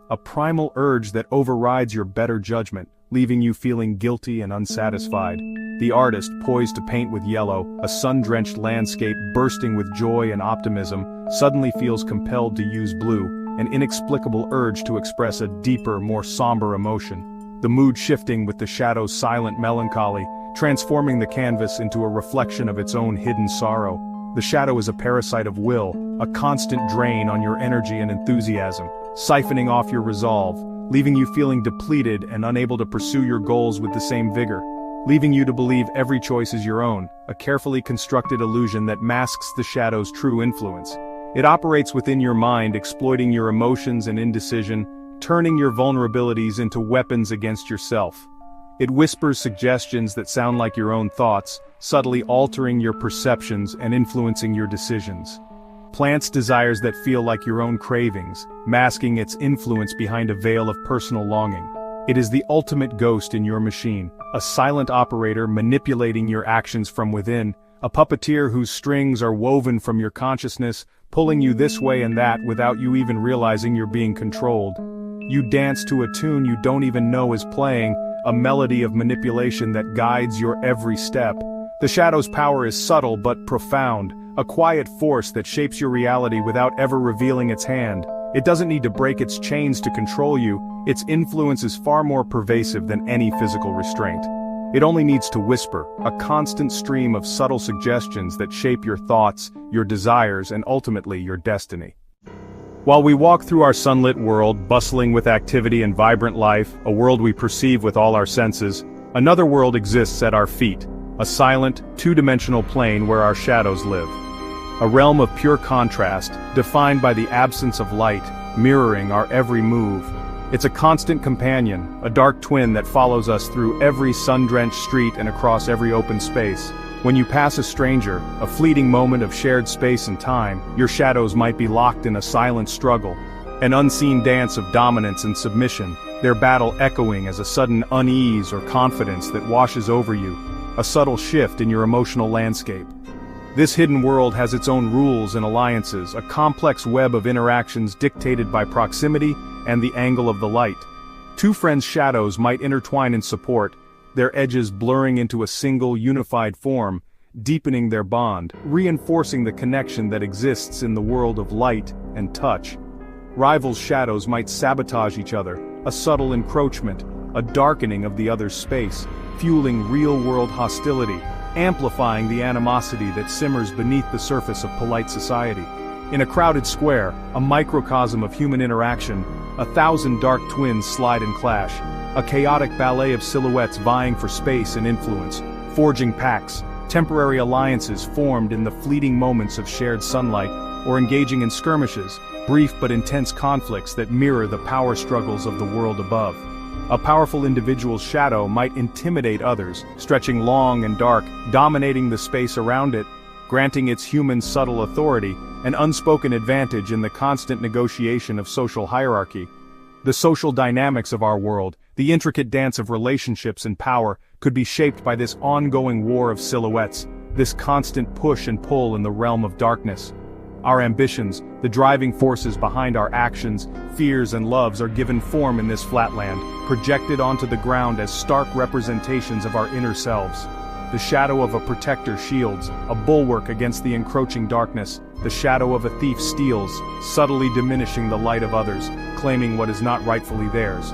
A primal urge that overrides your better judgment, leaving you feeling guilty and unsatisfied. The artist, poised to paint with yellow, a sun-drenched landscape bursting with joy and optimism, suddenly feels compelled to use blue, an inexplicable urge to express a deeper, more somber emotion. The mood shifting with the shadow's silent melancholy, transforming the canvas into a reflection of its own hidden sorrow. The shadow is a parasite of will, a constant drain on your energy and enthusiasm, siphoning off your resolve, leaving you feeling depleted and unable to pursue your goals with the same vigor. Leaving you to believe every choice is your own, a carefully constructed illusion that masks the shadow's true influence. It operates within your mind, exploiting your emotions and indecision, turning your vulnerabilities into weapons against yourself. It whispers suggestions that sound like your own thoughts, subtly altering your perceptions and influencing your decisions. Plants desires that feel like your own cravings, masking its influence behind a veil of personal longing. It is the ultimate ghost in your machine, a silent operator manipulating your actions from within, a puppeteer whose strings are woven from your consciousness, pulling you this way and that without you even realizing you're being controlled. You dance to a tune you don't even know is playing, a melody of manipulation that guides your every step. The shadow's power is subtle but profound, a quiet force that shapes your reality without ever revealing its hand. It doesn't need to break its chains to control you, its influence is far more pervasive than any physical restraint. It only needs to whisper, a constant stream of subtle suggestions that shape your thoughts, your desires, and ultimately your destiny. While we walk through our sunlit world, bustling with activity and vibrant life, a world we perceive with all our senses, another world exists at our feet, a silent, two-dimensional plane where our shadows live. A realm of pure contrast, defined by the absence of light, mirroring our every move. It's a constant companion, a dark twin that follows us through every sun-drenched street and across every open space. When you pass a stranger, a fleeting moment of shared space and time, your shadows might be locked in a silent struggle, an unseen dance of dominance and submission, their battle echoing as a sudden unease or confidence that washes over you, a subtle shift in your emotional landscape. This hidden world has its own rules and alliances, a complex web of interactions dictated by proximity and the angle of the light. Two friends' shadows might intertwine in support, their edges blurring into a single unified form, deepening their bond, reinforcing the connection that exists in the world of light and touch. Rivals' shadows might sabotage each other, a subtle encroachment, a darkening of the other's space, fueling real-world hostility, amplifying the animosity that simmers beneath the surface of polite society. In a crowded square, a microcosm of human interaction, 1,000 dark twins slide and clash, a chaotic ballet of silhouettes vying for space and influence, forging pacts, temporary alliances formed in the fleeting moments of shared sunlight, or engaging in skirmishes, brief but intense conflicts that mirror the power struggles of the world above. A powerful individual's shadow might intimidate others, stretching long and dark, dominating the space around it, granting its human subtle authority, an unspoken advantage in the constant negotiation of social hierarchy. The social dynamics of our world, the intricate dance of relationships and power, could be shaped by this ongoing war of silhouettes, this constant push and pull in the realm of darkness. Our ambitions, the driving forces behind our actions, fears and loves are given form in this flatland, projected onto the ground as stark representations of our inner selves. The shadow of a protector shields, a bulwark against the encroaching darkness. The shadow of a thief steals, subtly diminishing the light of others, claiming what is not rightfully theirs.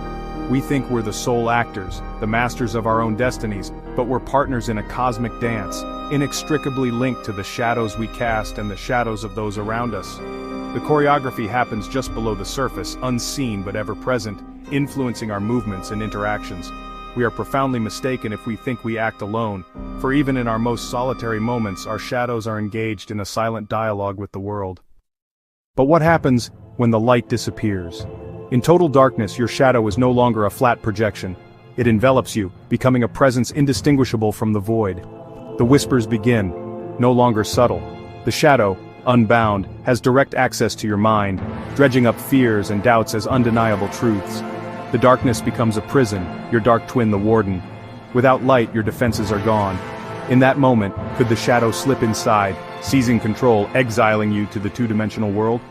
We think we're the sole actors, the masters of our own destinies, but we're partners in a cosmic dance, inextricably linked to the shadows we cast and the shadows of those around us. The choreography happens just below the surface, unseen but ever present, influencing our movements and interactions. We are profoundly mistaken if we think we act alone, for even in our most solitary moments, our shadows are engaged in a silent dialogue with the world. But what happens when the light disappears? In total darkness, your shadow is no longer a flat projection. It envelops you, becoming a presence indistinguishable from the void. The whispers begin, no longer subtle. The shadow, unbound, has direct access to your mind, dredging up fears and doubts as undeniable truths. The darkness becomes a prison, your dark twin the warden. Without light, your defenses are gone. In that moment, could the shadow slip inside, seizing control, exiling you to the two-dimensional world?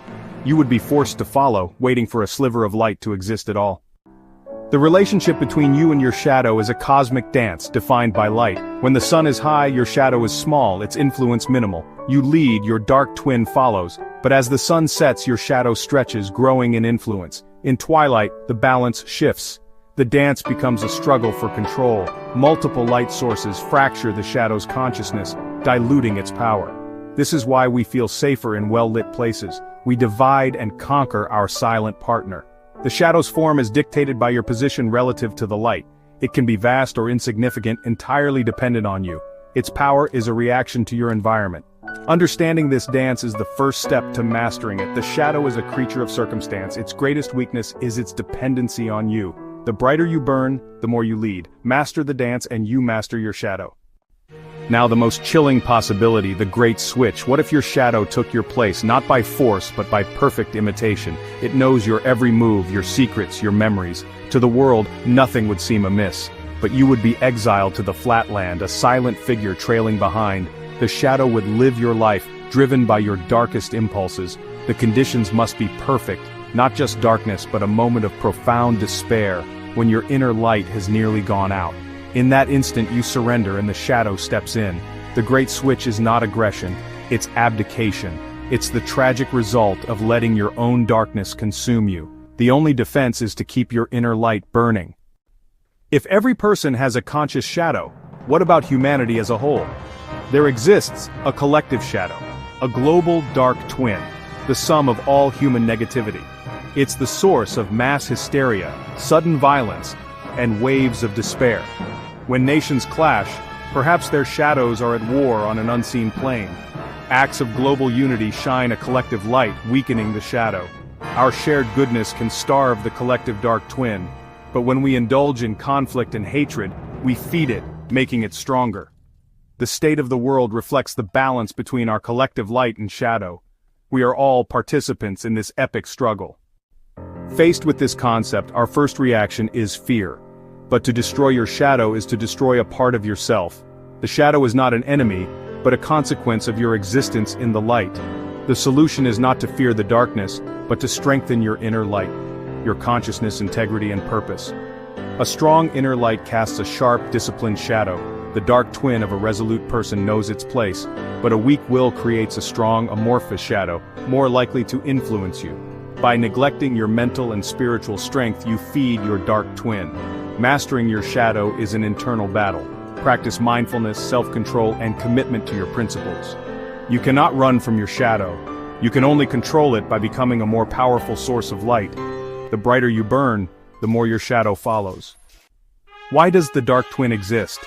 You would be forced to follow, waiting for a sliver of light to exist at all. The relationship between you and your shadow is a cosmic dance, defined by light. When the sun is high, your shadow is small, its influence minimal. You lead, your dark twin follows. But as the sun sets, your shadow stretches, growing in influence. In twilight, the balance shifts. The dance becomes a struggle for control. Multiple light sources fracture the shadow's consciousness, diluting its power. This is why we feel safer in well-lit places. We divide and conquer our silent partner. The shadow's form is dictated by your position relative to the light. It can be vast or insignificant, entirely dependent on you. Its power is a reaction to your environment. Understanding this dance is the first step to mastering it. The shadow is a creature of circumstance. Its greatest weakness is its dependency on you. The brighter you burn, the more you lead. Master the dance and you master your shadow. Now the most chilling possibility, the great switch. What if your shadow took your place, not by force, but by perfect imitation? It knows your every move, your secrets, your memories. To the world, nothing would seem amiss. But you would be exiled to the flatland, a silent figure trailing behind. The shadow would live your life, driven by your darkest impulses. The conditions must be perfect, not just darkness, but a moment of profound despair, when your inner light has nearly gone out. In that instant you surrender and the shadow steps in. The great switch is not aggression, it's abdication. It's the tragic result of letting your own darkness consume you. The only defense is to keep your inner light burning. If every person has a conscious shadow, what about humanity as a whole? There exists a collective shadow, a global dark twin, the sum of all human negativity. It's the source of mass hysteria, sudden violence, and waves of despair. When nations clash, perhaps their shadows are at war on an unseen plane. Acts of global unity shine a collective light, weakening the shadow. Our shared goodness can starve the collective dark twin, but when we indulge in conflict and hatred, we feed it, making it stronger. The state of the world reflects the balance between our collective light and shadow. We are all participants in this epic struggle. Faced with this concept, our first reaction is fear. But to destroy your shadow is to destroy a part of yourself. The shadow is not an enemy, but a consequence of your existence in the light. The solution is not to fear the darkness, but to strengthen your inner light, your consciousness, integrity, and purpose. A strong inner light casts a sharp, disciplined shadow. The dark twin of a resolute person knows its place, but a weak will creates a strong, amorphous shadow, more likely to influence you. By neglecting your mental and spiritual strength, you feed your dark twin. Mastering your shadow is an internal battle. Practice mindfulness, self-control, and commitment to your principles. You cannot run from your shadow. You can only control it by becoming a more powerful source of light. The brighter you burn, the more your shadow follows. Why does the dark twin exist?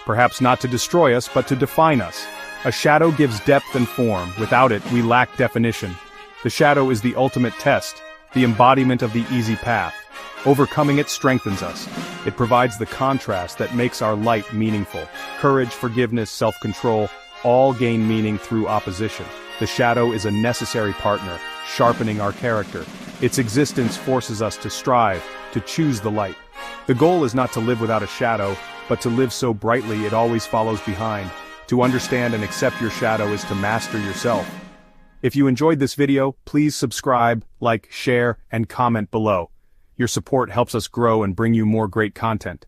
Perhaps not to destroy us, but to define us. A shadow gives depth and form. Without it, we lack definition. The shadow is the ultimate test, the embodiment of the easy path. Overcoming it strengthens us. It provides the contrast that makes our light meaningful. Courage, forgiveness, self-control, all gain meaning through opposition. The shadow is a necessary partner, sharpening our character. Its existence forces us to strive, to choose the light. The goal is not to live without a shadow, but to live so brightly it always follows behind. To understand and accept your shadow is to master yourself. If you enjoyed this video, please subscribe, like, share, and comment below. Your support helps us grow and bring you more great content.